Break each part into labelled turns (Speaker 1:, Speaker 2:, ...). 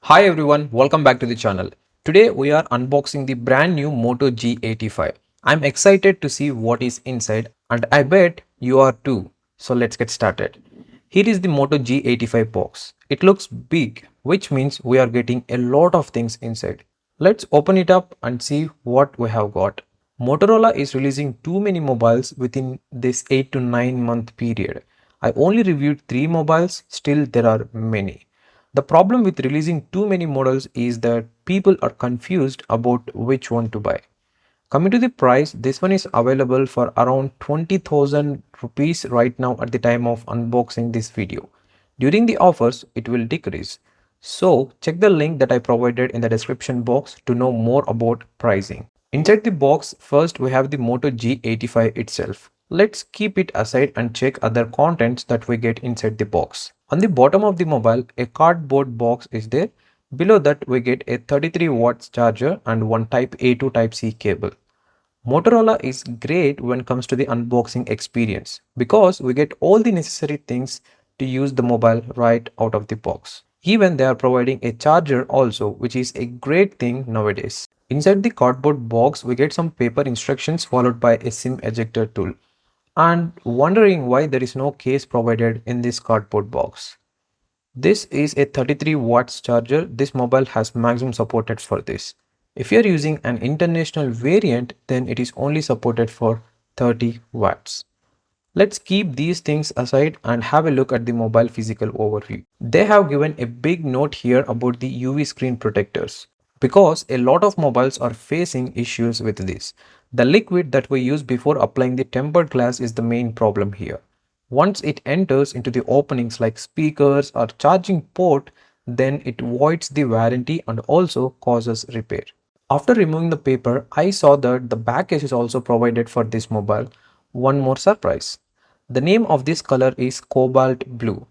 Speaker 1: Hi everyone, welcome back to the channel. Today we are unboxing the brand new Moto G85. I'm excited to see what is inside and I bet you are too. So let's get started. Here is the Moto G85 box. It looks big, which means we are getting a lot of things inside. Let's open it up and see what we have got. Motorola is releasing too many mobiles within this 8 to 9 month period. I only reviewed 3 mobiles, still there are many. The problem with releasing too many models is that people are confused about which one to buy. Coming to the price, this one is available for around 20,000 rupees right now at the time of unboxing this video. During the offers, it will decrease. So check the link that I provided in the description box to know more about pricing. Inside the box, first we have the Moto G85 itself. Let's keep it aside and check other contents that we get inside the box. On the bottom of the mobile, a cardboard box is there. Below that, we get a 33 watts charger and one type A to type C cable. Motorola is great when it comes to the unboxing experience because we get all the necessary things to use the mobile right out of the box. Even they are providing a charger also, which is a great thing nowadays. Inside the cardboard box, we get some paper instructions followed by a SIM ejector tool. And wondering why there is no case provided in this cardboard box. This is a 33 watts charger. This mobile has maximum supported for this. If you are using an international variant, then it is only supported for 30 watts. Let's keep these things aside and have a look at the mobile physical overview. They have given a big note here about the UV screen protectors because a lot of mobiles are facing issues with this. The liquid that we use before applying the tempered glass is the main problem here. Once it enters into the openings like speakers or charging port, then it voids the warranty and also causes repair. After removing the paper, I saw that the back case is also provided for this mobile. One more surprise. The name of this color is cobalt blue.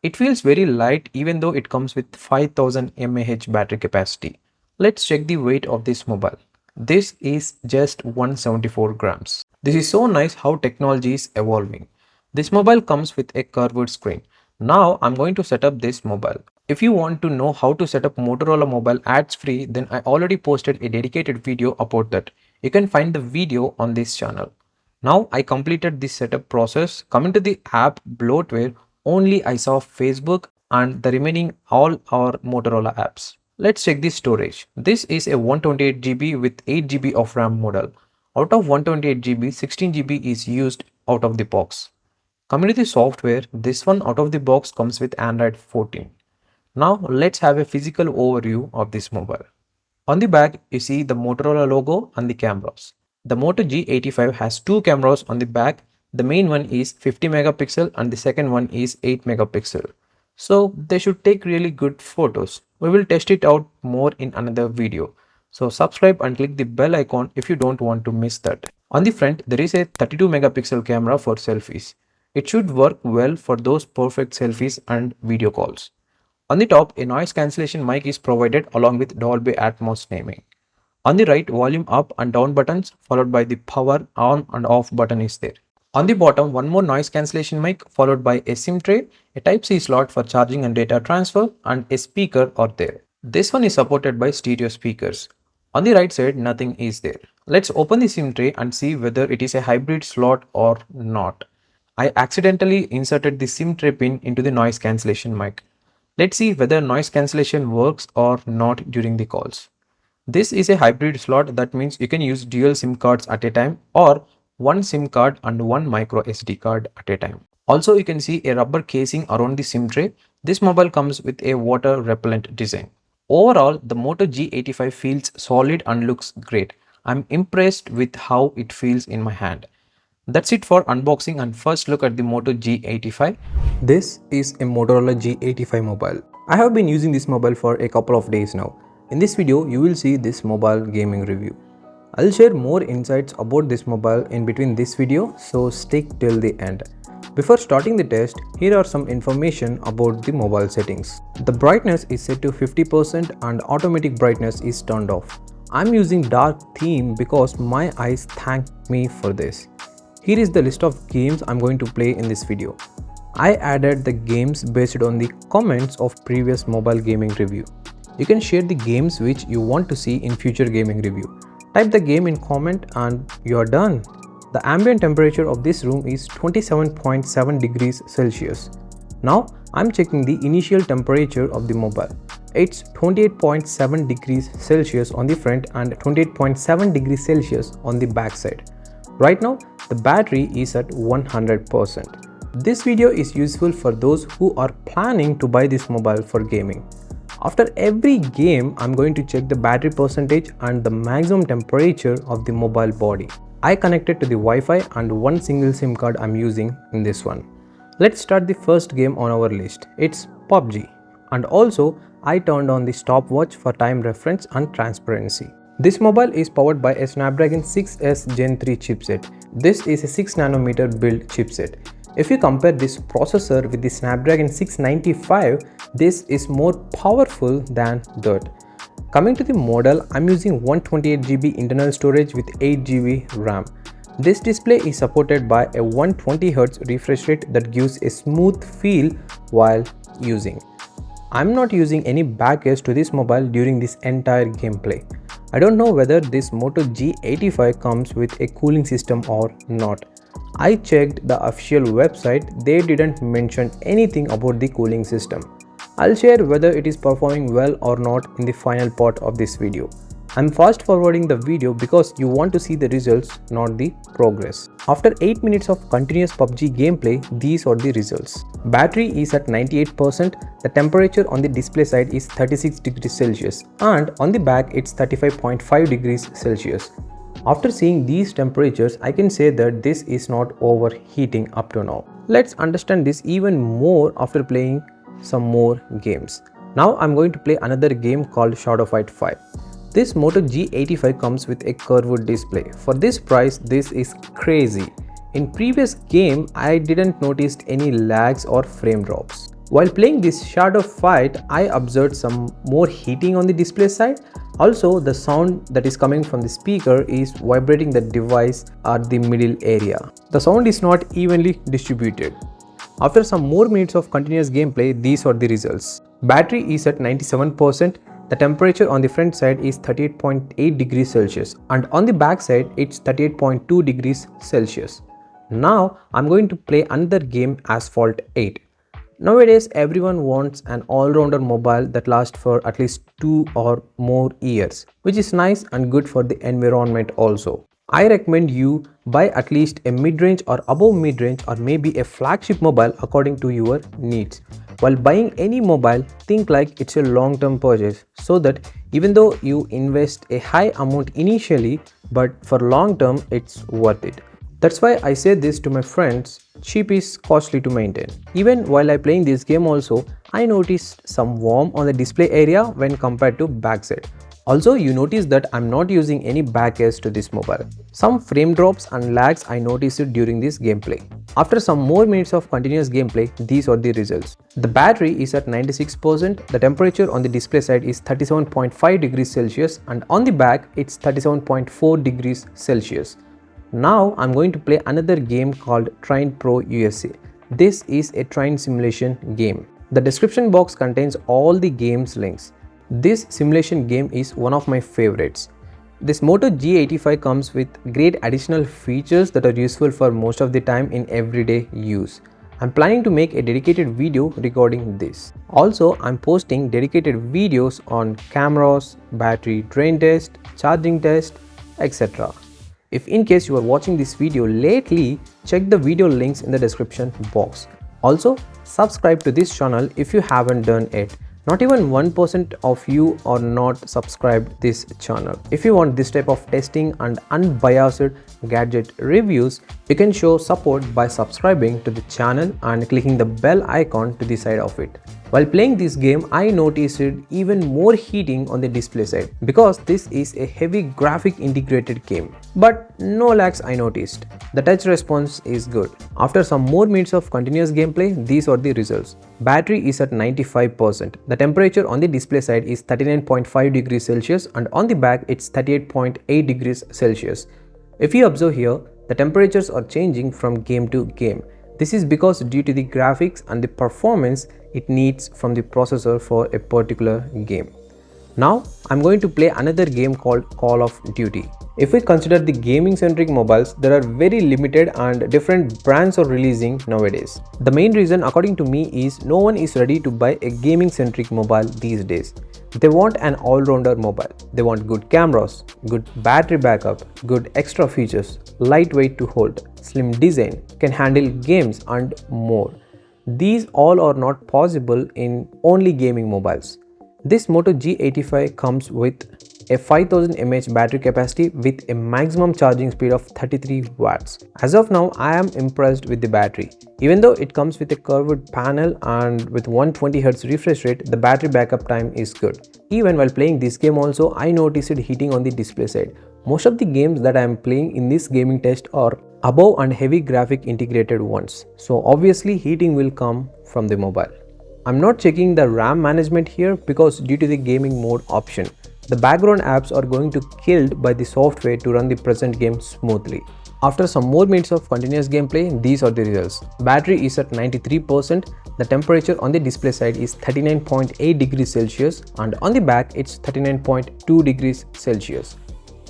Speaker 1: It feels very light even though it comes with 5000 mAh battery capacity. Let's check the weight of this mobile. This is just 174 grams. This is so nice how technology is evolving. This mobile comes with a curved screen. Now I'm going to set up this mobile. If you want to know how to set up Motorola mobile ads free, then I already posted a dedicated video about that. You can find the video on this channel. Now I completed this setup process. Coming to the app bloatware, only I saw Facebook and the remaining all are Motorola apps. Let's check the storage. This is a 128 GB with 8 GB of RAM model. Out of 128 GB, 16 GB is used out of the box. Coming to the software, this one out of the box comes with Android 14. Now let's have a physical overview of this mobile. On the back, you see the Motorola logo and the cameras. The Moto G85 has two cameras on the back. The main one is 50 megapixel and the second one is 8 megapixel. So they should take really good photos. We will test it out more in another video. So subscribe and click the bell icon if you don't want to miss that. On the front, there is a 32 megapixel camera for selfies. It should work well for those perfect selfies and video calls. On the top, a noise cancellation mic is provided along with Dolby Atmos naming. On the right, volume up and down buttons followed by the power on and off button is there. On the bottom, one more noise cancellation mic followed by a SIM tray, a Type-C slot for charging and data transfer and a speaker are there. This one is supported by stereo speakers. On the right side, nothing is there. Let's open the SIM tray and see whether it is a hybrid slot or not. I accidentally inserted the SIM tray pin into the noise cancellation mic. Let's see whether noise cancellation works or not during the calls. This is a hybrid slot, that means you can use dual SIM cards at a time or one SIM card and one micro SD card at a time. Also, you can see a rubber casing around the SIM tray. This mobile comes with a water repellent design. Overall, the Moto G85 feels solid and looks great. I'm impressed with how it feels in my hand. That's it for unboxing and first look at the Moto G85. This is a Motorola G85 mobile. I have been using this mobile for a couple of days now. In this video, you will see this mobile gaming review. I'll share more insights about this mobile in between this video, so stick till the end. Before starting the test, here are some information about the mobile settings. The brightness is set to 50% and automatic brightness is turned off. I'm using dark theme because my eyes thank me for this. Here is the list of games I'm going to play in this video. I added the games based on the comments of previous mobile gaming review. You can share the games which you want to see in future gaming review. Type the game in comment and you're done. The ambient temperature of this room is 27.7 degrees Celsius. Now I'm checking the initial temperature of the mobile. It's 28.7 degrees Celsius on the front and 28.7 degrees Celsius on the back side. Right now the battery is at 100%. This video is useful for those who are planning to buy this mobile for gaming. After every game, I'm going to check the battery percentage and the maximum temperature of the mobile body. I connected to the Wi-Fi and one single SIM card I'm using in this one. Let's start the first game on our list. It's PUBG. And also, I turned on the stopwatch for time reference and transparency. This mobile is powered by a Snapdragon 6S Gen 3 chipset. This is a 6nm build chipset. If you compare this processor with the Snapdragon 695, this is more powerful than that. Coming to the model, I'm using 128GB internal storage with 8GB RAM. This display is supported by a 120Hz refresh rate that gives a smooth feel while using. I'm not using any back edge to this mobile during this entire gameplay. I don't know whether this Moto G85 comes with a cooling system or not. I checked the official website, they didn't mention anything about the cooling system. I'll share whether it is performing well or not in the final part of this video. I'm fast forwarding the video because you want to see the results, not the progress. After 8 minutes of continuous PUBG gameplay, these are the results. Battery is at 98%, the temperature on the display side is 36 degrees Celsius and on the back it's 35.5 degrees Celsius. After seeing these temperatures, I can say that this is not overheating up to now. Let's understand this even more after playing some more games. Now I'm going to play another game called Shadow Fight 5. This Moto G85 comes with a curved display. For this price, this is crazy. In previous game, I didn't notice any lags or frame drops. While playing this Shadow Fight, I observed some more heating on the display side. Also, the sound that is coming from the speaker is vibrating the device at the middle area. The sound is not evenly distributed. After some more minutes of continuous gameplay, these are the results. Battery is at 97%. The temperature on the front side is 38.8 degrees Celsius and on the back side it's 38.2 degrees Celsius. Now I'm going to play another game, Asphalt 8. Nowadays everyone wants an all-rounder mobile that lasts for at least 2 or more years, which is nice and good for the environment also. I recommend you buy at least a mid-range or above mid-range or maybe a flagship mobile according to your needs. While buying any mobile, think like it's a long-term purchase so that even though you invest a high amount initially, but for long term it's worth it. That's why I say this to my friends, cheap is costly to maintain. Even while I playing this game also, I noticed some warmth on the display area when compared to backside. Also, you notice that I'm not using any back edge to this mobile. Some frame drops and lags I noticed during this gameplay. After some more minutes of continuous gameplay, these are the results. The battery is at 96%, the temperature on the display side is 37.5 degrees Celsius and on the back it's 37.4 degrees Celsius. Now I'm going to play another game called Train Pro USA. This is a train simulation game. The description box contains all the game's links. This simulation game is one of my favorites. This Moto G85 comes with great additional features that are useful for most of the time in everyday use. I'm planning to make a dedicated video regarding this. Also, I'm posting dedicated videos on cameras, battery drain test, charging test, etc. If in case you are watching this video lately, check the video links in the description box. Also, subscribe to this channel if you haven't done it. Not even 1% of you are not subscribed this channel. If you want this type of testing and unbiased gadget reviews, you can show support by subscribing to the channel and clicking the bell icon to the side of it. While playing this game, I noticed even more heating on the display side because this is a heavy graphic integrated game. But no lags I noticed. The touch response is good. After some more minutes of continuous gameplay, these are the results. Battery is at 95%. The temperature on the display side is 39.5 degrees Celsius and on the back it's 38.8 degrees Celsius. If you observe here, the temperatures are changing from game to game. This is because due to the graphics and the performance it needs from the processor for a particular game. Now I'm going to play another game called Call of Duty. If we consider the gaming centric mobiles, there are very limited and different brands are releasing nowadays. The main reason according to me is no one is ready to buy a gaming centric mobile these days. They want an all-rounder mobile. They want good cameras, good battery backup, good extra features, lightweight to hold, slim design, can handle games and more. These all are not possible in only gaming mobiles. This Moto G85 comes with a 5000 mAh battery capacity with a maximum charging speed of 33 watts. As of now, I am impressed with the battery. Even though it comes with a curved panel and with 120Hz refresh rate, the battery backup time is good. Even while playing this game also, I noticed it heating on the display side. Most of the games that I am playing in this gaming test are above and heavy graphic integrated ones. So obviously heating will come from the mobile. I'm not checking the RAM management here because due to the gaming mode option, the background apps are going to be killed by the software to run the present game smoothly. After some more minutes of continuous gameplay, these are the results. Battery is at 93%, the temperature on the display side is 39.8 degrees Celsius and on the back it's 39.2 degrees Celsius.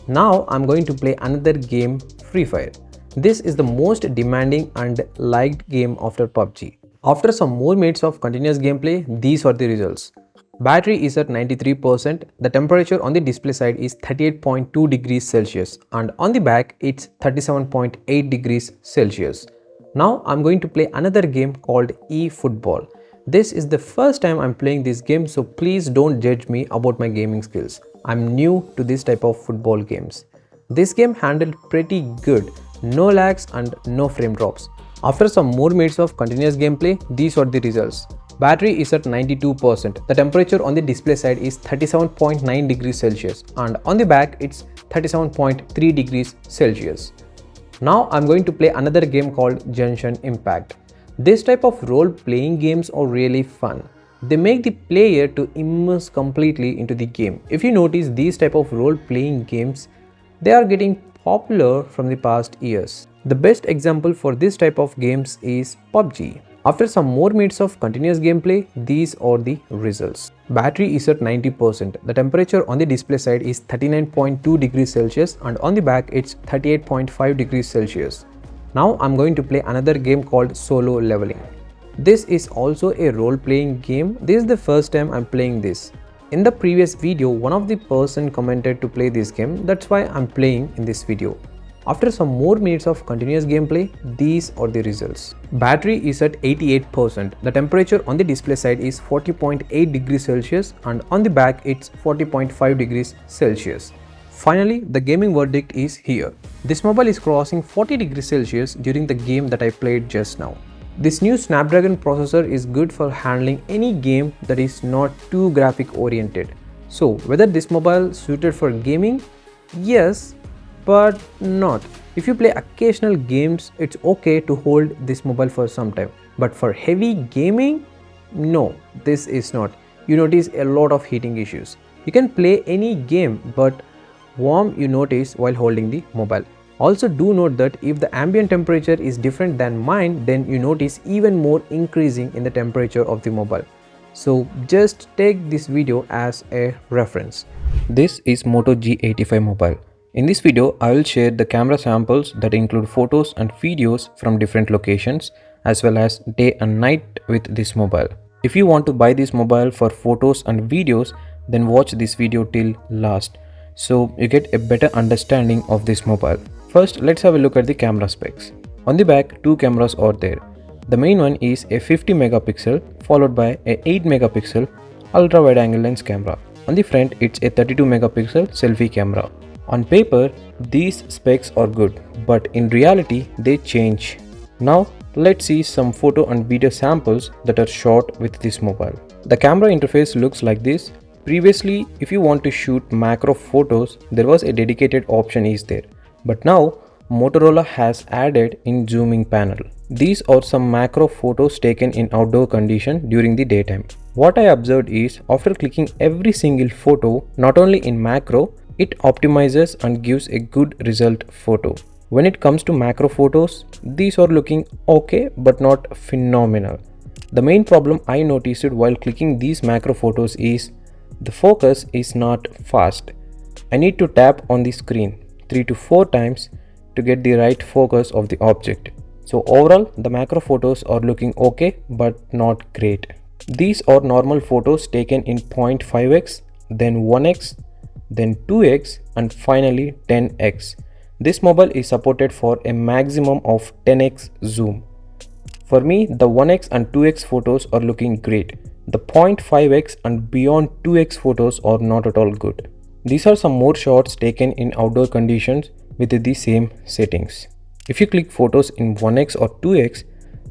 Speaker 1: Now I'm going to play another game, Free Fire. This is the most demanding and liked game after PUBG. After some more minutes of continuous gameplay, these are the results. Battery is at 93%, the temperature on the display side is 38.2 degrees Celsius and on the back it's 37.8 degrees Celsius. Now I'm going to play another game called eFootball. This is the first time I'm playing this game, so please don't judge me about my gaming skills. I'm new to this type of football games. This game handled pretty good, no lags and no frame drops. After some more minutes of continuous gameplay, these are the results. Battery is at 92%, the temperature on the display side is 37.9 degrees Celsius and on the back it's 37.3 degrees Celsius. Now I'm going to play another game called Genshin Impact. This type of role-playing games are really fun. They make the player to immerse completely into the game. If you notice these type of role-playing games, they are getting popular from the past years. The best example for this type of games is PUBG. After some more minutes of continuous gameplay, these are the results. Battery is at 90%, the temperature on the display side is 39.2 degrees Celsius and on the back it's 38.5 degrees Celsius. Now I'm going to play another game called Solo Leveling. This is also a role-playing game. This is the first time I'm playing this. In the previous video, one of the person commented to play this game, that's why I'm playing in this video. After some more minutes of continuous gameplay, these are the results. Battery is at 88%, the temperature on the display side is 40.8 degrees Celsius and on the back it's 40.5 degrees Celsius. Finally, the gaming verdict is here. This mobile is crossing 40 degrees Celsius during the game that I played just now. This new Snapdragon processor is good for handling any game that is not too graphic oriented. So whether this mobile suited for gaming? Yes, but not. If you play occasional games, it's okay to hold this mobile for some time. But for heavy gaming, no, this is not. You notice a lot of heating issues. You can play any game, but warm you notice while holding the mobile. Also do note that if the ambient temperature is different than mine, then you notice even more increasing in the temperature of the mobile. So just take this video as a reference. This is Moto G85 mobile. In this video, I will share the camera samples that include photos and videos from different locations as well as day and night with this mobile. If you want to buy this mobile for photos and videos, then watch this video till last so you get a better understanding of this mobile. First, let's have a look at the camera specs. On the back, two cameras are there. The main one is a 50 megapixel followed by a 8 megapixel ultra wide angle lens camera. On the front, it's a 32 megapixel selfie camera. On paper, these specs are good, but in reality, they change. Now, let's see some photo and video samples that are shot with this mobile. The camera interface looks like this. Previously, if you want to shoot macro photos, there was a dedicated option is there. But now, Motorola has added in zooming panel. These are some macro photos taken in outdoor condition during the daytime. What I observed is, after clicking every single photo, not only in macro, it optimizes and gives a good result photo. When it comes to macro photos, these are looking okay but not phenomenal. The main problem I noticed while clicking these macro photos is The focus is not fast. I need to tap on the screen 3 to 4 times to get the right focus of the object. So overall, the macro photos are looking okay but not great. These are normal photos taken in 0.5x, then 1x, then 2x and finally 10x. This mobile is supported for a maximum of 10x zoom. For me, the 1x and 2x photos are looking great. The 0.5x and beyond 2x photos are not at all good. These are some more shots taken in outdoor conditions with the same settings. If you click photos in 1x or 2x,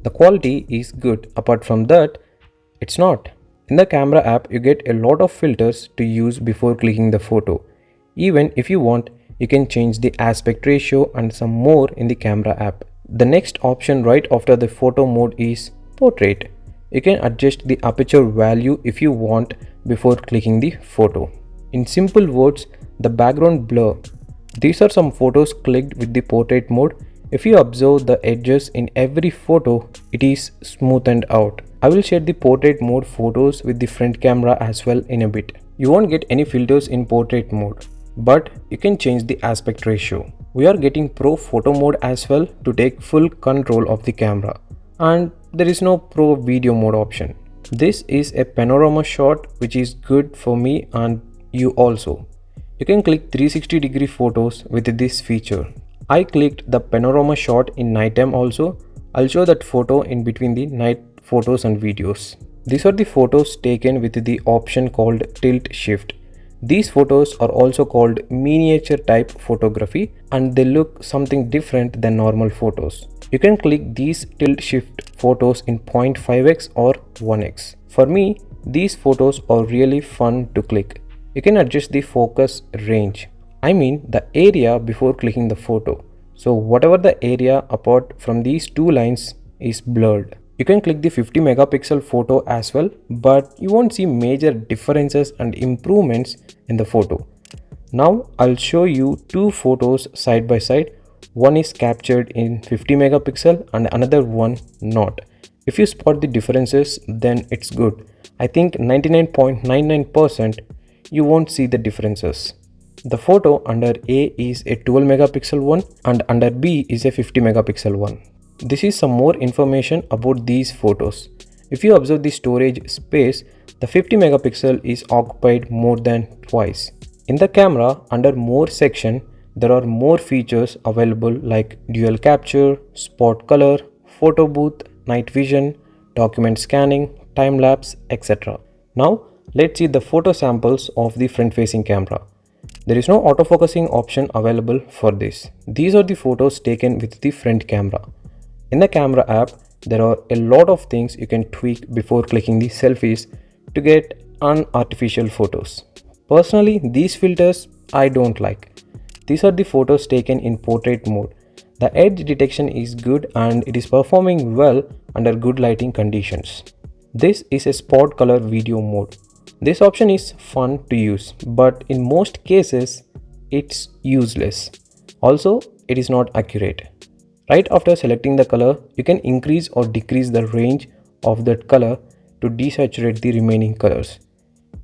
Speaker 1: the quality is good. Apart from that, it's not. In the camera app, you get a lot of filters to use before clicking the photo. Even if you want, you can change the aspect ratio and some more in the camera app. The next option right after the photo mode is portrait. You can adjust the aperture value if you want before clicking the photo. In simple words, the background blur. These are some photos clicked with the portrait mode. If you observe the edges in every photo, it is smoothened out. I will share the portrait mode photos with the front camera as well in a bit. You won't get any filters in portrait mode, but you can change the aspect ratio. We are getting pro photo mode as well to take full control of the camera, and there is no pro video mode option. This is a panorama shot which is good for me and you also. You can click 360-degree photos with this feature. I clicked the panorama shot in nighttime also. I'll show that photo in between the night photos and videos. These are the photos taken with the option called tilt shift. These photos are also called miniature type photography and they look something different than normal photos. You can click these tilt shift photos in 0.5x or 1x. For me, these photos are really fun to click. You can adjust the focus range. I mean the area before clicking the photo. So whatever the area apart from these two lines is blurred. You can click the 50 megapixel photo as well, but you won't see major differences and improvements in the photo. Now I'll show you two photos side by side. One is captured in 50 megapixel and another one not. If you spot the differences, then it's good. I think 99.99% you won't see the differences. The photo under A is a 12 megapixel one and under B is a 50 megapixel one. This is some more information about these photos. If you observe the storage space, the 50 megapixel is occupied more than twice. In the camera, under more section, there are more features available like dual capture, spot color, photo booth, night vision, document scanning, time lapse, etc. Now, let's see the photo samples of the front facing camera. There is no autofocusing option available for this. These are the photos taken with the front camera. In the camera app, there are a lot of things you can tweak before clicking the selfies to get unartificial photos. Personally, these filters I don't like. These are the photos taken in portrait mode. The edge detection is good and it is performing well under good lighting conditions. This is a spot color video mode. This option is fun to use, but in most cases, it's useless. Also, it is not accurate. Right after selecting the color, you can increase or decrease the range of that color to desaturate the remaining colors.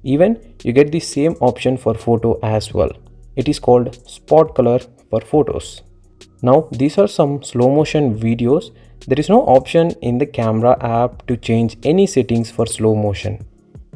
Speaker 1: Even you get the same option for photo as well. It is called spot color for photos. Now these are some slow motion videos. There is no option in the camera app to change any settings for slow motion.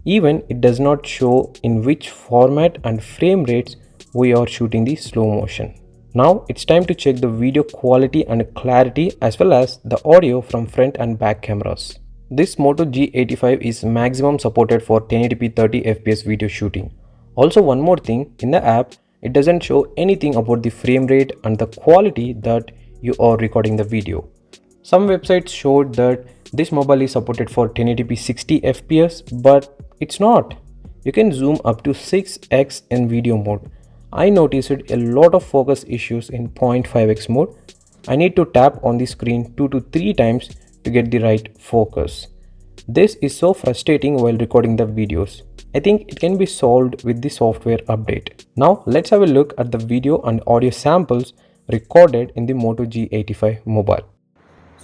Speaker 1: Even it does not show in which format and frame rates we are shooting the slow motion. Now it's time to check the video quality and clarity as well as the audio from front and back cameras. This Moto G85 is maximum supported for 1080p 30fps video shooting. Also one more thing, in the app, it doesn't show anything about the frame rate and the quality that you are recording the video. Some websites showed that this mobile is supported for 1080p 60fps, but it's not. You can zoom up to 6x in video mode. I noticed a lot of focus issues in 0.5x mode. I need to tap on the screen 2 to 3 times to get the right focus. This is so frustrating while recording the videos. I think it can be solved with the software update. Now let's have a look at the video and audio samples recorded in the Moto G85 mobile.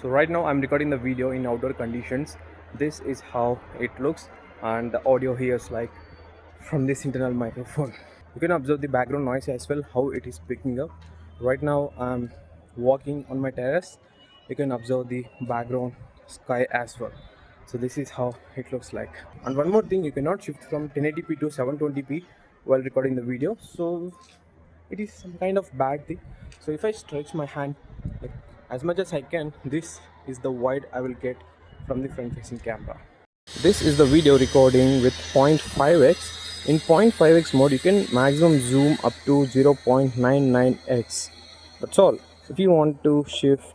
Speaker 1: So right now I'm recording the video in outdoor conditions. This is how it looks and the audio here is like
Speaker 2: from this internal microphone. You can observe the background noise as well, how it is picking up. Right now I'm walking on my terrace. You can observe the background sky as well. So this is how it looks like. And one more thing, you cannot shift from 1080p to 720p while recording the video, so it is some kind of bad thing. So if I stretch my hand like as much as I can, this is the wide I will get from the front facing camera. This is the video recording with 0.5x. In 0.5x mode, you can maximum zoom up to 0.99x. That's all. If you want to shift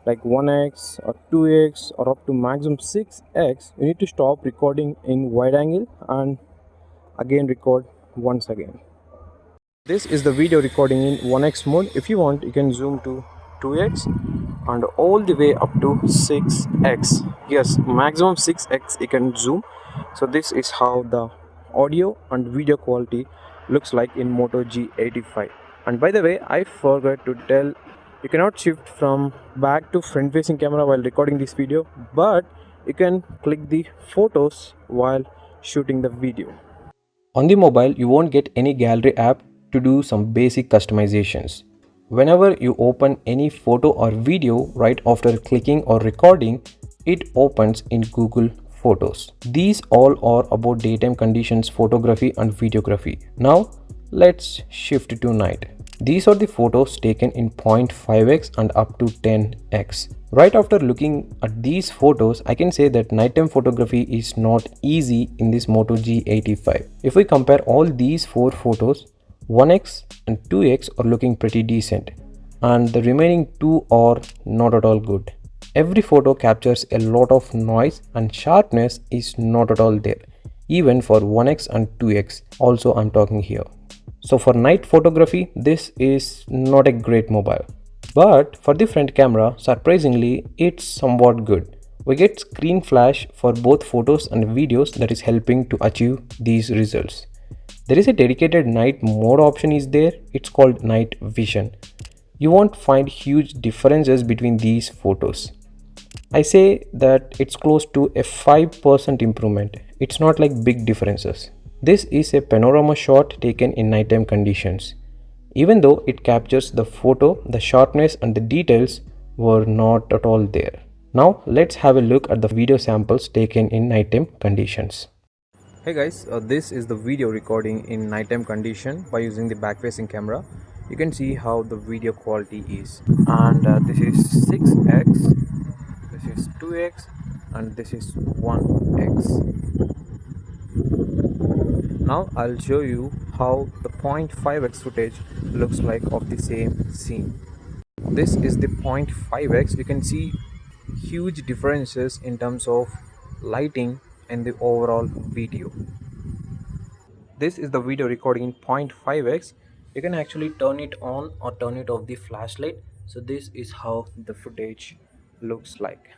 Speaker 2: like 1x or 2x or up to maximum 6x, you need to stop recording in wide angle and again record once again. This is the video recording in 1x mode. If you want, you can zoom to 2x and all the way up to 6x. Yes, maximum 6x you can zoom. So this is how the audio and video quality looks like in Moto G85. And by the way, I forgot to tell, you cannot shift from back to front facing camera while recording this video, but you can click the photos while shooting the video.
Speaker 1: On the mobile, you won't get any gallery app to do some basic customizations. Whenever you open any photo or video right after clicking or recording, it opens in Google Photos. These all are about daytime conditions, photography and videography. Now, let's shift to night. These are the photos taken in 0.5x and up to 10x. Right after looking at these photos, I can say that nighttime photography is not easy in this Moto G85. If we compare all these 4 photos, 1x and 2x are looking pretty decent and the remaining 2 are not at all good. Every photo captures a lot of noise and sharpness is not at all there, even for 1x and 2x. Also, I'm talking here. So for night photography, this is not a great mobile. But for the front camera, surprisingly, it's somewhat good. We get screen flash for both photos and videos that is helping to achieve these results. There is a dedicated night mode option is there. It's called night vision. You won't find huge differences between these photos. I say that it's close to a 5% improvement. It's not like big differences. This is a panorama shot taken in nighttime conditions. Even though it captures the photo, the sharpness and the details were not at all there. Now let's have a look at the video samples taken in nighttime conditions.
Speaker 2: Hey guys, this is the video recording in nighttime condition by using the back facing camera. You can see how the video quality is, and this is 6x, this is 2x and this is 1x. Now I'll show you how the 0.5x footage looks like of the same scene. This is the 0.5x. You can see huge differences in terms of lighting and the overall video. This is the video recording in 0.5x. You can actually turn it on or turn it off the flashlight. So this is how the footage looks like.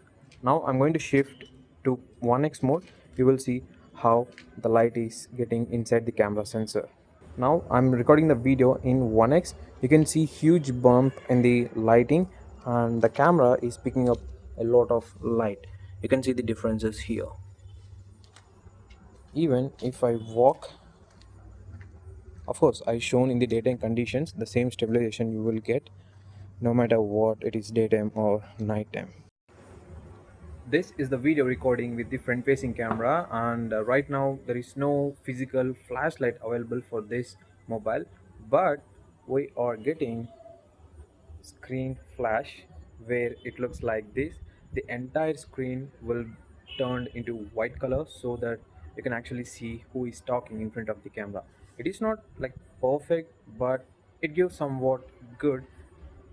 Speaker 2: Now I'm going to shift to 1x mode. You will see how the light is getting inside the camera sensor. Now I'm recording the video in 1x. You can see huge bump in the lighting and the camera is picking up a lot of light. You can see the differences here. Even if I walk, of course I shown in the daytime conditions the same stabilization you will get no matter what it is daytime or nighttime. This is the video recording with the front facing camera, and right now there is no physical flashlight available for this mobile, but we are getting screen flash where it looks like this. The entire screen will turn into white color so that you can actually see who is talking in front of the camera. It is not like perfect, but it gives somewhat good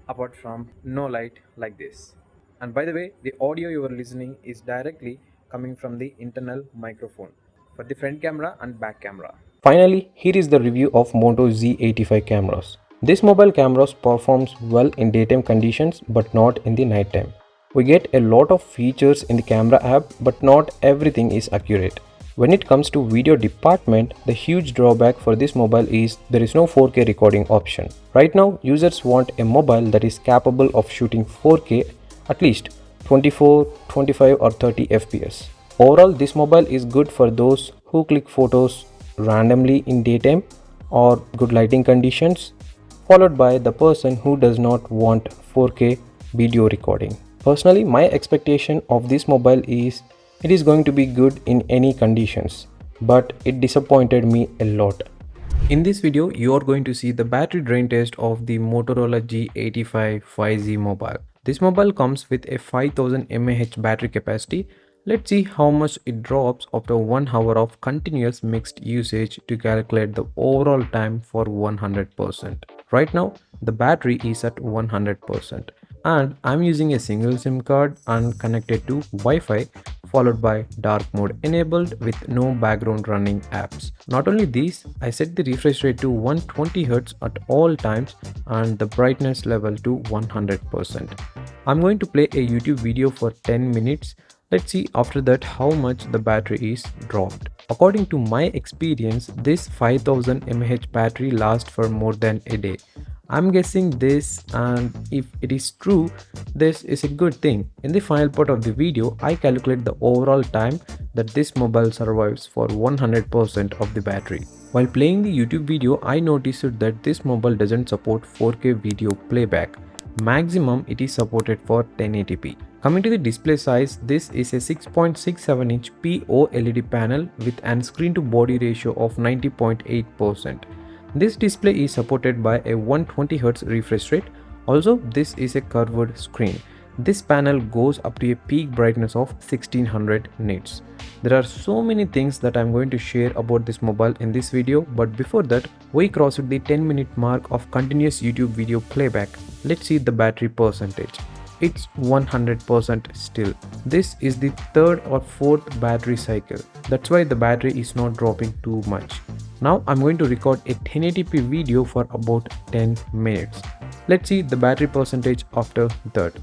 Speaker 2: apart from no light like this. And by the way, the audio you are listening is directly coming from the internal microphone for the front camera and back camera.
Speaker 1: Finally, here is the review of Moto G85 cameras. This mobile cameras performs well in daytime conditions but not in the nighttime. We get a lot of features in the camera app but not everything is accurate. When it comes to video department, the huge drawback for this mobile is there is no 4K recording option. Right now, users want a mobile that is capable of shooting 4K at least 24, 25 or 30 FPS. Overall, this mobile is good for those who click photos randomly in daytime or good lighting conditions, followed by the person who does not want 4K video recording. Personally, my expectation of this mobile is it is going to be good in any conditions, but it disappointed me a lot. In this video, you are going to see the battery drain test of the Motorola G85 5G mobile. This mobile comes with a 5000 mAh battery capacity. Let's see how much it drops after 1 hour of continuous mixed usage to calculate the overall time for 100%. Right now, the battery is at 100% and I'm using a single SIM card and connected to Wi-Fi, followed by dark mode enabled with no background running apps. Not only this, I set the refresh rate to 120Hz at all times and the brightness level to 100%. I'm going to play a YouTube video for 10 minutes. Let's see after that how much the battery is dropped. According to my experience, this 5000 mAh battery lasts for more than a day. I'm guessing this, and if it is true, this is a good thing. In the final part of the video, I calculate the overall time that this mobile survives for 100% of the battery. While playing the YouTube video, I noticed that this mobile doesn't support 4K video playback. Maximum it is supported for 1080p. Coming to the display size, this is a 6.67-inch POLED panel with an screen to body ratio of 90.8%. This display is supported by a 120Hz refresh rate. Also, this is a curved screen. This panel goes up to a peak brightness of 1600 nits. There are so many things that I'm going to share about this mobile in this video, but before that, we crossed the 10-minute mark of continuous YouTube video playback. Let's see the battery percentage. It's 100% still. This is the third or fourth battery cycle. That's why the battery is not dropping too much. Now I'm going to record a 1080p video for about 10 minutes. Let's see the battery percentage after that.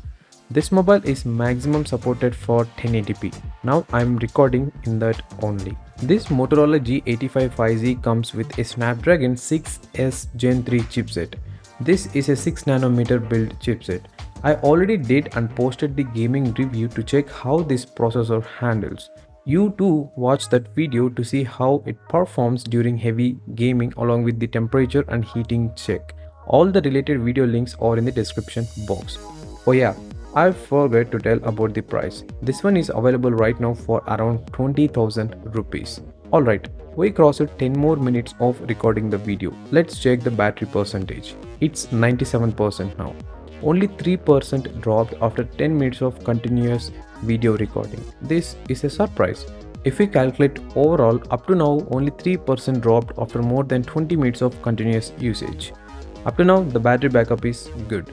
Speaker 1: This mobile is maximum supported for 1080p. Now I'm recording in that only. This Motorola G85 5G comes with a Snapdragon 6S Gen 3 chipset. This is a 6nm build chipset. I already did and posted the gaming review to check how this processor handles. You too watch that video to see how it performs during heavy gaming along with the temperature and heating check. All the related video links are in the description box. Oh yeah, I forgot to tell about the price. This one is available right now for around 20,000 rupees. Alright, we crossed 10 more minutes of recording the video. Let's check the battery percentage. It's 97% now. Only 3% dropped after 10 minutes of continuous video recording. This is a surprise. If we calculate overall, up to now only 3% dropped after more than 20 minutes of continuous usage. Up to now the battery backup is good.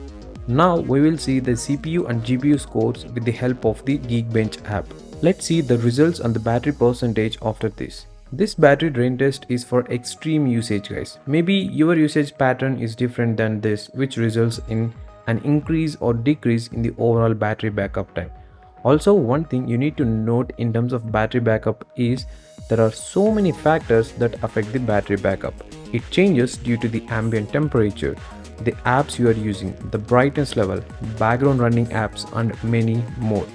Speaker 1: Now we will see the CPU and GPU scores with the help of the Geekbench app. Let's see the results and the battery percentage after this. This battery drain test is for extreme usage, guys. Maybe your usage pattern is different than this, which results in an increase or decrease in the overall battery backup time. Also, one thing you need to note in terms of battery backup is there are so many factors that affect the battery backup. It changes due to the ambient temperature, the apps you are using, the brightness level, background running apps, and many more.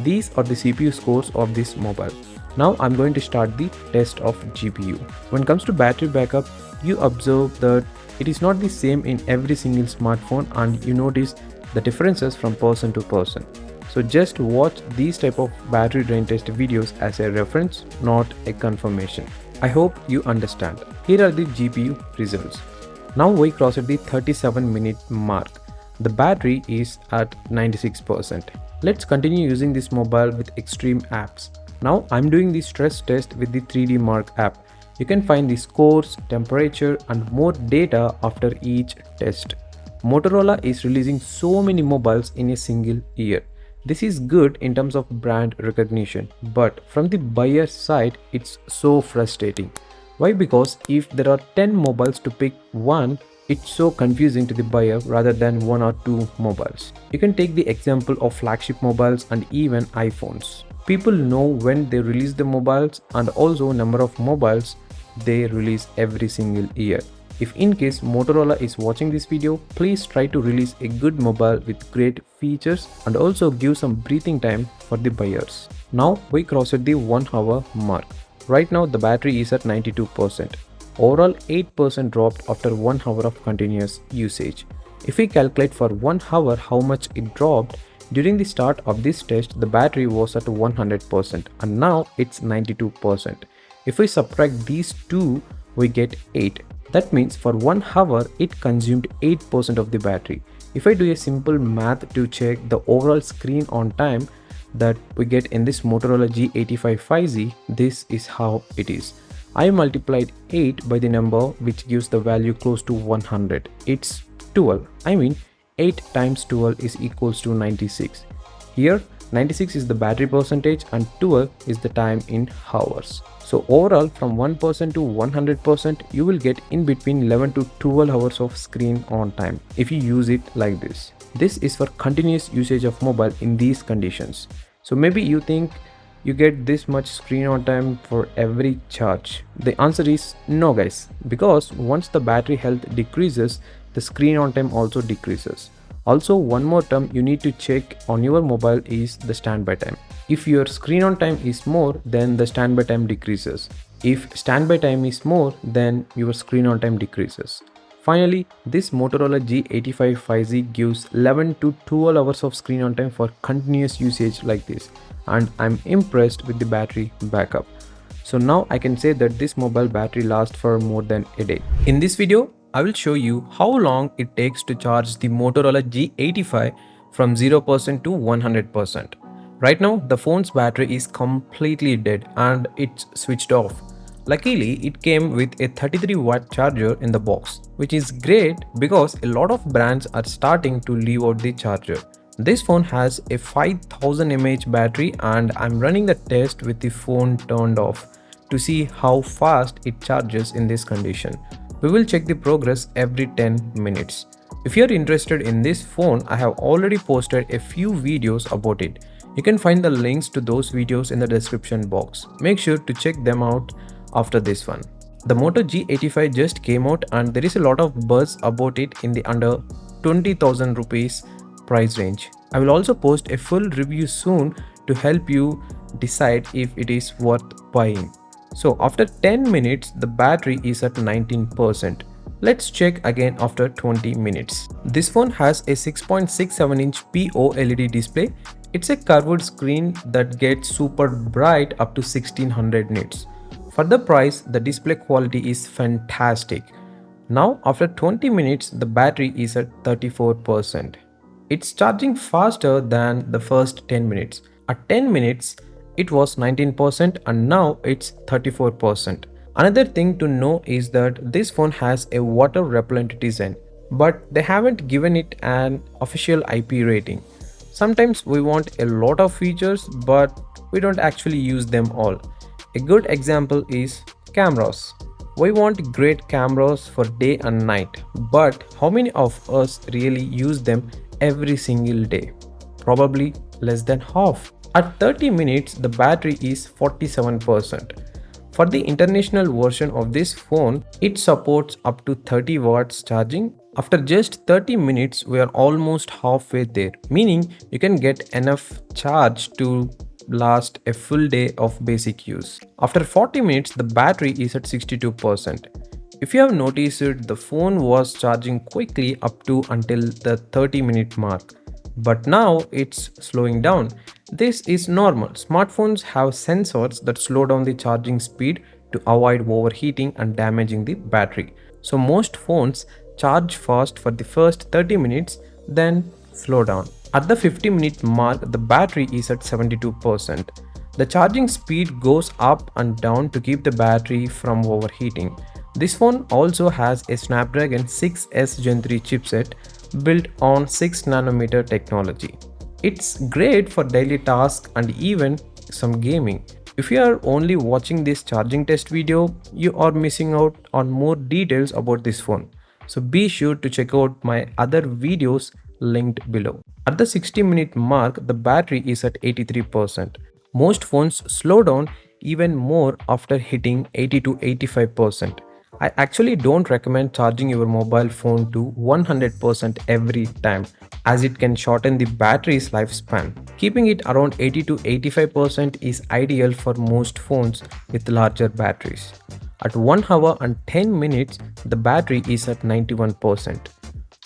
Speaker 1: These are the CPU scores of this mobile. Now I'm going to start the test of GPU. When it comes to battery backup, you observe that it is not the same in every single smartphone and you notice the differences from person to person. So just watch these type of battery drain test videos as a reference, not a confirmation. I hope you understand. Here are the GPU results. Now we crossed the 37-minute mark. The battery is at 96%. Let's continue using this mobile with extreme apps. Now I'm doing the stress test with the 3D Mark app. You can find the scores, temperature, and more data after each test. Motorola is releasing so many mobiles in a single year. This is good in terms of brand recognition, but from the buyer side, it's so frustrating. Why? Because if there are 10 mobiles to pick one, it's so confusing to the buyer rather than one or two mobiles. You can take the example of flagship mobiles and even iPhones. People know when they release the mobiles and also number of mobiles they release every single year. If in case Motorola is watching this video, please try to release a good mobile with great features and also give some breathing time for the buyers. Now we crossed the 1 hour mark.
Speaker 2: Right now the battery is at 92%. Overall 8% dropped after 1 hour of continuous usage. If we calculate for 1 hour how much it dropped, during the start of this test the battery was at 100% and now it's 92%. If we subtract these two, we get 8. That means for 1 hour it consumed 8% of the battery. If I do a simple math to check the overall screen on time that we get in this Motorola G85 5G, this is how it is. I multiplied 8 by the number which gives the value close to 100. It's 12. I mean 8 times 12 is equals to 96. Here 96 is the battery percentage and 12 is the time in hours. So overall from 1% to 100% you will get in between 11 to 12 hours of screen on time if you use it like this. This is for continuous usage of mobile in these conditions. So maybe you think you get this much screen on time for every charge. The answer is no guys, because once the battery health decreases, the screen on time also decreases. Also, one more term you need to check on your mobile is the standby time. If your screen on time is more, then the standby time decreases. If standby time is more, then your screen on time decreases. Finally, this Motorola G85 5G gives 11 to 12 hours of screen on time for continuous usage like this, and I'm impressed with the battery backup. So now I can say that this mobile battery lasts for more than a day. In this video, I will show you how long it takes to charge the Motorola G85 from 0% to 100%. Right now, the phone's battery is completely dead and it's switched off. Luckily, it came with a 33-watt charger in the box, which is great because a lot of brands are starting to leave out the charger. This phone has a 5000 mAh battery and I'm running the test with the phone turned off to see how fast it charges in this condition. We will check the progress every 10 minutes. If you are interested in this phone, I have already posted a few videos about it. You can find the links to those videos in the description box. Make sure to check them out after this one. The Moto G85 just came out and there is a lot of buzz about it in the under 20,000 rupees price range. I will also post a full review soon to help you decide if it is worth buying. So after 10 minutes, the battery is at 19%. Let's check again after 20 minutes. This phone has a 6.67-inch POLED display. It's a curved screen that gets super bright up to 1600 nits. For the price, the display quality is fantastic. Now after 20 minutes, the battery is at 34%. It's charging faster than the first 10 minutes. At 10 minutes, it was 19% and now it's 34%. Another thing to know is that this phone has a water repellent design, but they haven't given it an official IP rating. Sometimes we want a lot of features, but we don't actually use them all. A good example is cameras. We want great cameras for day and night, but how many of us really use them every single day? Probably less than half. At 30 minutes, the battery is 47%. For the international version of this phone, it supports up to 30 watts charging. After just 30 minutes, we are almost halfway there, meaning you can get enough charge to last a full day of basic use. After 40 minutes, the battery is at 62%. If you have noticed, the phone was charging quickly up to until the 30-minute mark. But now it's slowing down. This is normal. Smartphones have sensors that slow down the charging speed to avoid overheating and damaging the battery. So most phones charge fast for the first 30 minutes, then slow down. At the 50-minute mark, the battery is at 72%. The charging speed goes up and down to keep the battery from overheating. This phone also has a Snapdragon 6S Gen 3 chipset built on 6nm technology. It's great for daily tasks and even some gaming. If you are only watching this charging test video, you are missing out on more details about this phone. So be sure to check out my other videos linked below. At the 60-minute mark, the battery is at 83%. Most phones slow down even more after hitting 80 to 85%.
Speaker 1: I actually don't recommend charging your mobile phone to 100% every time, as it can shorten the battery's lifespan. Keeping it around 80 to 85% is ideal for most phones with larger batteries. At 1 hour and 10 minutes, the battery is at 91%.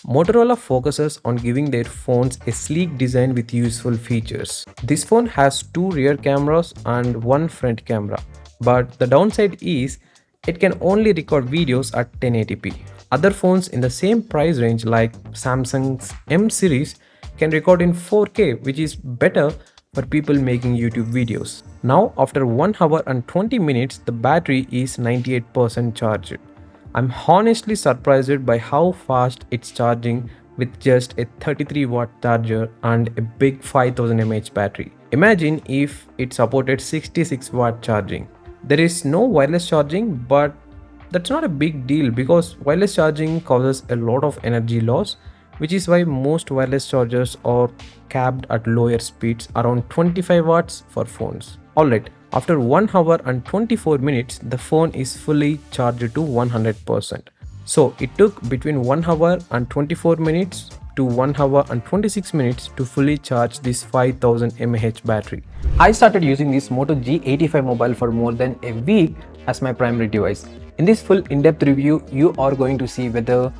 Speaker 1: Motorola focuses on giving their phones a sleek design with useful features. This phone has two rear cameras and one front camera, but the downside is it can only record videos at 1080p. Other phones in the same price range like Samsung's M series can record in 4K, which is better for people making YouTube videos. Now, after 1 hour and 20 minutes, the battery is 98% charged. I'm honestly surprised by how fast it's charging with just a 33-watt charger and a big 5000 mAh battery. Imagine if it supported 66-watt charging. There is no wireless charging, but that's not a big deal because wireless charging causes a lot of energy loss, which is why most wireless chargers are capped at lower speeds around 25 watts for phones. Alright, after 1 hour and 24 minutes, the phone is fully charged to 100%. So it took between 1 hour and 24 minutes to 1 hour and 26 minutes to fully charge this 5000 mAh battery. I started using this Moto G85 mobile for more than a week as my primary device. In this full in-depth review, you are going to see whether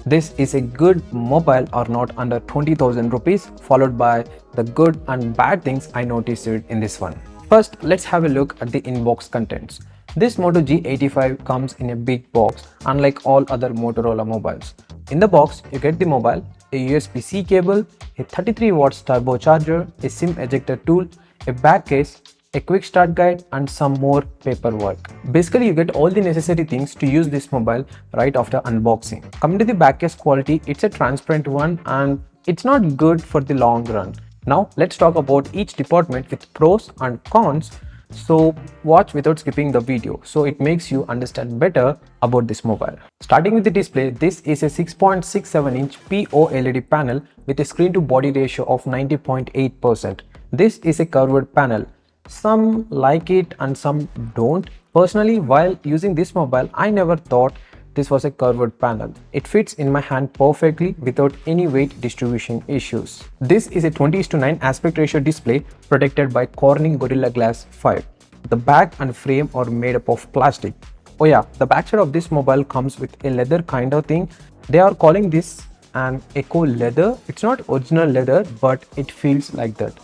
Speaker 1: this is a good mobile or not under 20,000 rupees, followed by the good and bad things I noticed in this one. First, let's have a look at the inbox contents. This Moto G85 comes in a big box, unlike all other Motorola mobiles. In the box, you get the mobile, a USB-C cable, a 33 watts turbo charger, a SIM ejector tool, a back case, a quick start guide and some more paperwork. Basically, you get all the necessary things to use this mobile right after unboxing. Coming to the back case quality, it's a transparent one and it's not good for the long run. Now let's talk about each department with pros and cons. So watch without skipping the video so it makes you understand better about this mobile. Starting with the display, this is a 6.67-inch PO LED panel with a screen to body ratio of 90.8%. This is a curved panel. Some like it and some don't. Personally, while using this mobile, I never thought this was a curved panel. It fits in my hand perfectly without any weight distribution issues. This is a 20:9 aspect ratio display protected by Corning Gorilla Glass 5. The back and frame are made up of plastic. Oh yeah, the backside of this mobile comes with a leather kind of thing. They are calling this an eco leather. It's not original leather, but it feels like that.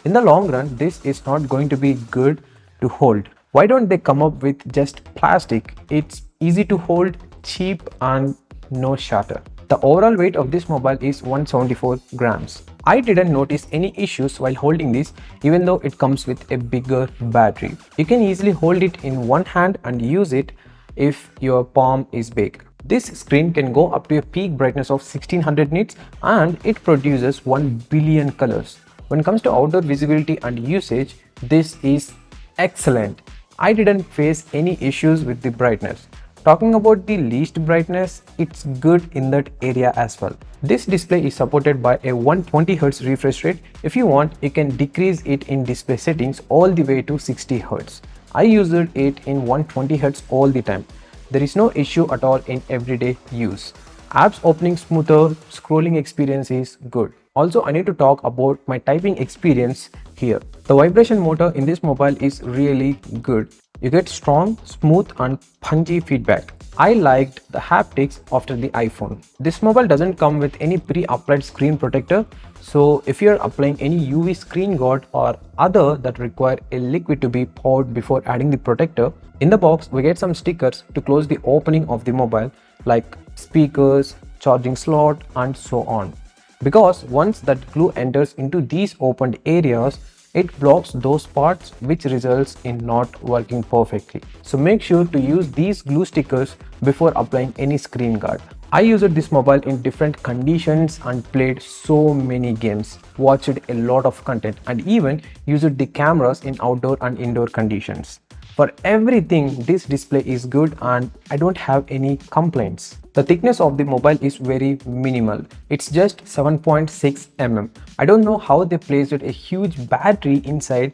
Speaker 1: In the long run, this is not going to be good to hold. Why don't they come up with just plastic? It's easy to hold, cheap and no shatter. The overall weight of this mobile is 174 grams. I didn't notice any issues while holding this, even though it comes with a bigger battery. You can easily hold it in one hand and use it if your palm is big. This screen can go up to a peak brightness of 1600 nits and it produces 1 billion colors. When it comes to outdoor visibility and usage, this is excellent. I didn't face any issues with the brightness. Talking about the least brightness, it's good in that area as well. This display is supported by a 120Hz refresh rate. If you want, you can decrease it in display settings all the way to 60 Hz. I used it in 120Hz all the time. There is no issue at all in everyday use. Apps opening smoother, scrolling experience is good. Also, I need to talk about my typing experience here. The vibration motor in this mobile is really good. You get strong, smooth and punchy feedback. I liked the haptics after the iPhone. This mobile doesn't come with any pre-applied screen protector. So if you're applying any UV screen guard or other that require a liquid to be poured before adding the protector, in the box we get some stickers to close the opening of the mobile like speakers, charging slot and so on. Because once that glue enters into these opened areas, it blocks those parts which results in not working perfectly. So make sure to use these glue stickers before applying any screen guard. I used this mobile in different conditions and played so many games, watched a lot of content and even used the cameras in outdoor and indoor conditions. For everything, this display is good and I don't have any complaints. The thickness of the mobile is very minimal. It's just 7.6 mm. I don't know how they placed a huge battery inside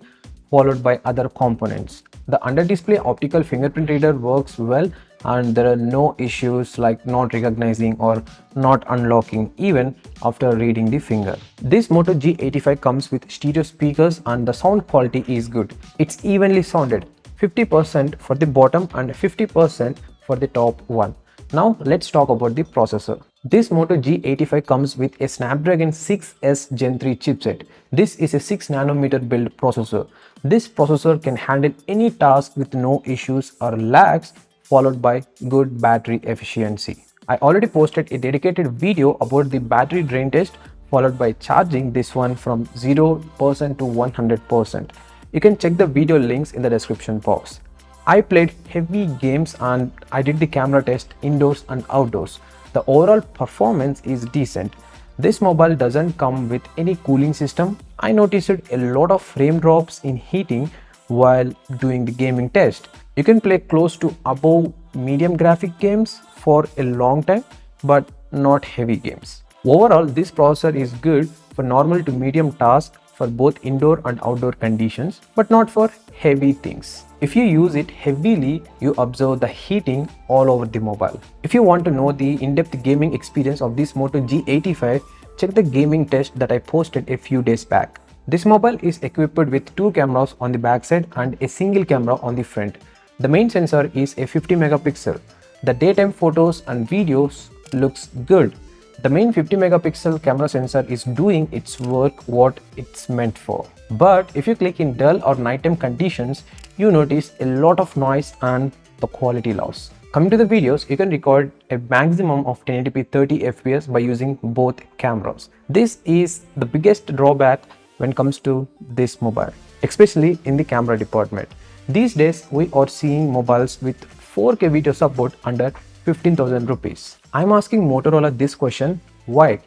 Speaker 1: followed by other components. The under display optical fingerprint reader works well and there are no issues like not recognizing or not unlocking even after reading the finger. This Moto G85 comes with stereo speakers and the sound quality is good. It's evenly sounded, 50% for the bottom and 50% for the top one. Now let's talk about the processor. This Moto G85 comes with a Snapdragon 6S Gen 3 chipset. This is a 6nm build processor. This processor can handle any task with no issues or lags, followed by good battery efficiency. I already posted a dedicated video about the battery drain test, followed by charging this one from 0% to 100%. You can check the video links in the description box. I played heavy games and I did the camera test indoors and outdoors. The overall performance is decent. This mobile doesn't come with any cooling system. I noticed a lot of frame drops in heating while doing the gaming test. You can play close to above medium graphic games for a long time, but not heavy games. Overall, this processor is good for normal to medium tasks for both indoor and outdoor conditions, but not for heavy things. If you use it heavily, you observe the heating all over the mobile. If you want to know the in-depth gaming experience of this Moto G85, check the gaming test that I posted a few days back. This mobile is equipped with two cameras on the backside and a single camera on the front. The main sensor is a 50 megapixel. The daytime photos and videos looks good. The main 50 megapixel camera sensor is doing its work what it's meant for. But if you click in dull or nighttime conditions, you notice a lot of noise and the quality loss. Coming to the videos, you can record a maximum of 1080p 30 fps by using both cameras. This is the biggest drawback when it comes to this mobile, especially in the camera department. These days, we are seeing mobiles with 4K video support under 15,000 rupees. I'm asking Motorola this question, why?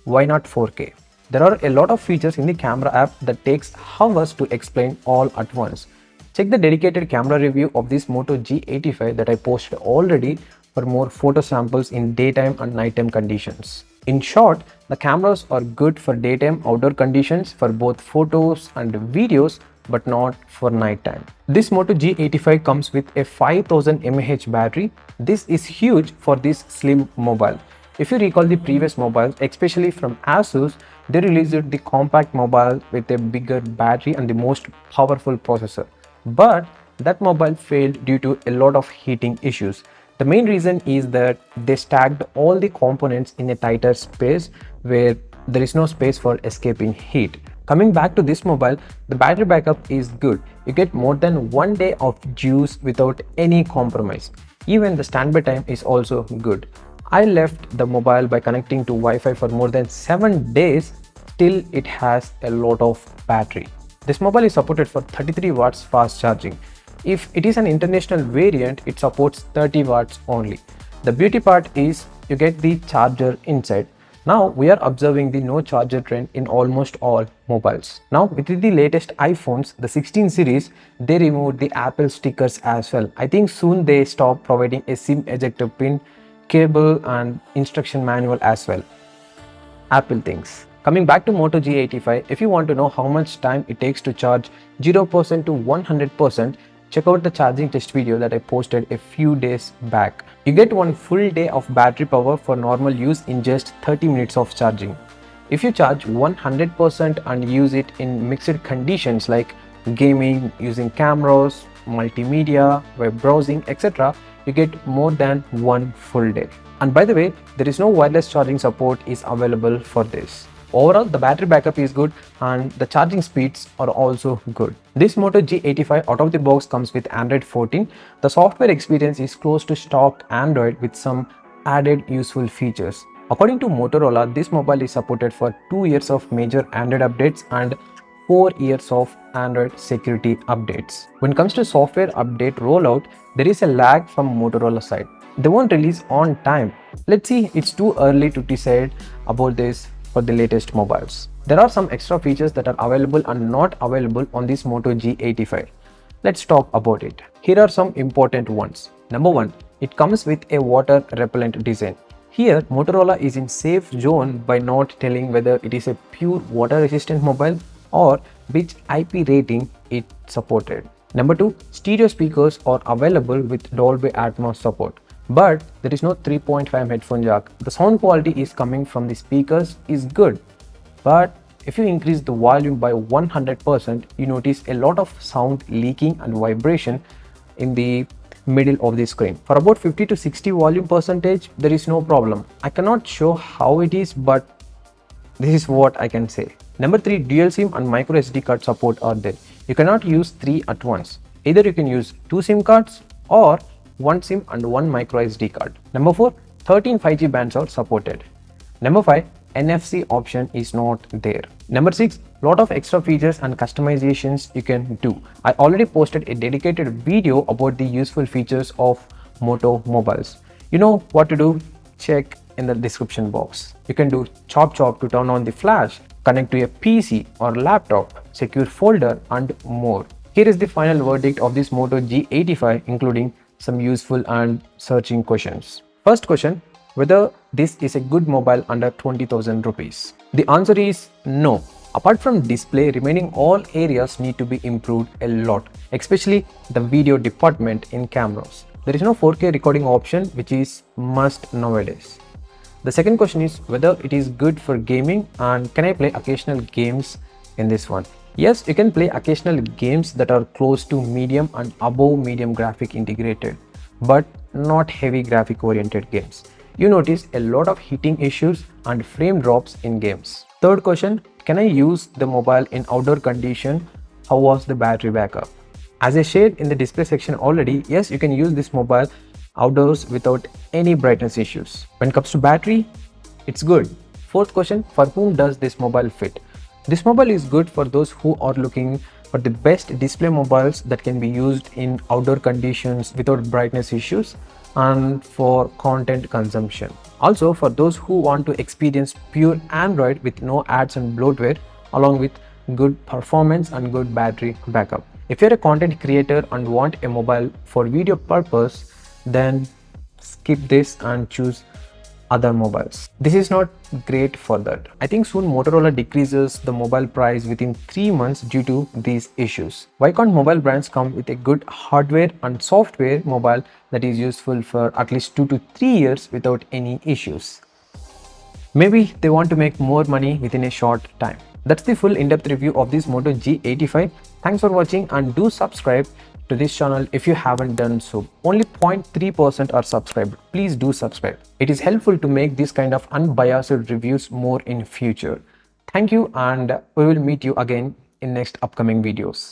Speaker 1: Why not 4K? There are a lot of features in the camera app that takes hours to explain all at once. Check the dedicated camera review of this Moto G85 that I posted already for more photo samples in daytime and nighttime conditions. In short, the cameras are good for daytime outdoor conditions for both photos and videos, but not for nighttime. This Moto G85 comes with a 5000 mAh battery. This is huge for this slim mobile. If you recall the previous mobiles, especially from Asus, they released the compact mobile with a bigger battery and the most powerful processor. But that mobile failed due to a lot of heating issues. The main reason is that they stacked all the components in a tighter space where there is no space for escaping heat. Coming back to this mobile, the battery backup is good. You get more than 1 day of use without any compromise. Even the standby time is also good. I left the mobile by connecting to Wi-Fi for more than 7 days. Still, it has a lot of battery. This mobile is supported for 33 watts fast charging. If it is an international variant, it supports 30 watts only. The beauty part is you get the charger inside. Now we are observing the no charger trend in almost all mobiles. Now with the latest iPhones, the 16 series, they removed the Apple stickers as well. I think soon they stop providing a SIM ejector pin, cable and instruction manual as well. Apple things. Coming back to Moto G85, if you want to know how much time it takes to charge 0% to 100%, check out the charging test video that I posted a few days back. You get 1 full day of battery power for normal use in just 30 minutes of charging. If you charge 100% and use it in mixed conditions like gaming, using cameras, multimedia, web browsing, etc., you get more than 1 full day. And by the way, there is no wireless charging support is available for this. Overall, the battery backup is good and the charging speeds are also good. This Moto G85 out of the box comes with Android 14. The software experience is close to stock Android with some added useful features. According to Motorola, this mobile is supported for 2 years of major Android updates and 4 years of Android security updates. When it comes to software update rollout, there is a lag from Motorola side. They won't release on time. Let's see, it's too early to decide about this for the latest mobiles. There are some extra features that are available and not available on this Moto G85. Let's talk about it. Here are some important ones. Number 1, it comes with a water repellent design. Here, Motorola is in safe zone by not telling whether it is a pure water resistant mobile or which IP rating it supported. Number 2, stereo speakers are available with Dolby Atmos support, but there is no 3.5 headphone jack. The sound quality is coming from the speakers is good, but if you increase the volume by 100%, you notice a lot of sound leaking and vibration in the middle of the screen. For about 50 to 60 volume percentage, there is no problem. I cannot show how it is, but this is what I can say. Number 3, dual SIM and micro SD card support are there. You cannot use 3 at once. Either you can use 2 SIM cards or 1 SIM and 1 micro SD card. Number 4, 13 5G bands are supported. Number 5, NFC option is not there. Number 6, lot of extra features and customizations you can do. I already posted a dedicated video about the useful features of Moto mobiles. You know what to do? Check in the description box. You can do chop chop to turn on the flash, connect to a PC or laptop, secure folder and more. Here is the final verdict of this Moto G85, including some useful and searching questions. First question, whether this is a good mobile under 20,000 rupees. The answer is no. Apart from display, remaining all areas need to be improved a lot, especially the video department in cameras. There is no 4K recording option, which is must nowadays. The second question is whether it is good for gaming and can I play occasional games in this one. Yes, you can play occasional games that are close to medium and above medium graphic integrated, but not heavy graphic oriented games. You notice a lot of heating issues and frame drops in games. Third question, can I use the mobile in outdoor condition? How was the battery backup? As I shared in the display section already, yes, you can use this mobile outdoors without any brightness issues. When it comes to battery, it's good. Fourth question, for whom does this mobile fit? This mobile is good for those who are looking for the best display mobiles that can be used in outdoor conditions without brightness issues and for content consumption. Also for those who want to experience pure Android with no ads and bloatware along with good performance and good battery backup. If you're a content creator and want a mobile for video purpose, then skip this and choose other mobiles. This is not great for that. I think soon Motorola decreases the mobile price within 3 months due to these issues. Why can't mobile brands come with a good hardware and software mobile that is useful for at least 2 to 3 years without any issues? Maybe they want to make more money within a short time. That's the full in-depth review of this Moto G85. Thanks for watching and do subscribe to this channel if you haven't done so. Only 0.3% are subscribed. Please do subscribe. It is helpful to make this kind of unbiased reviews more in future. Thank you and we will meet you again in next upcoming videos.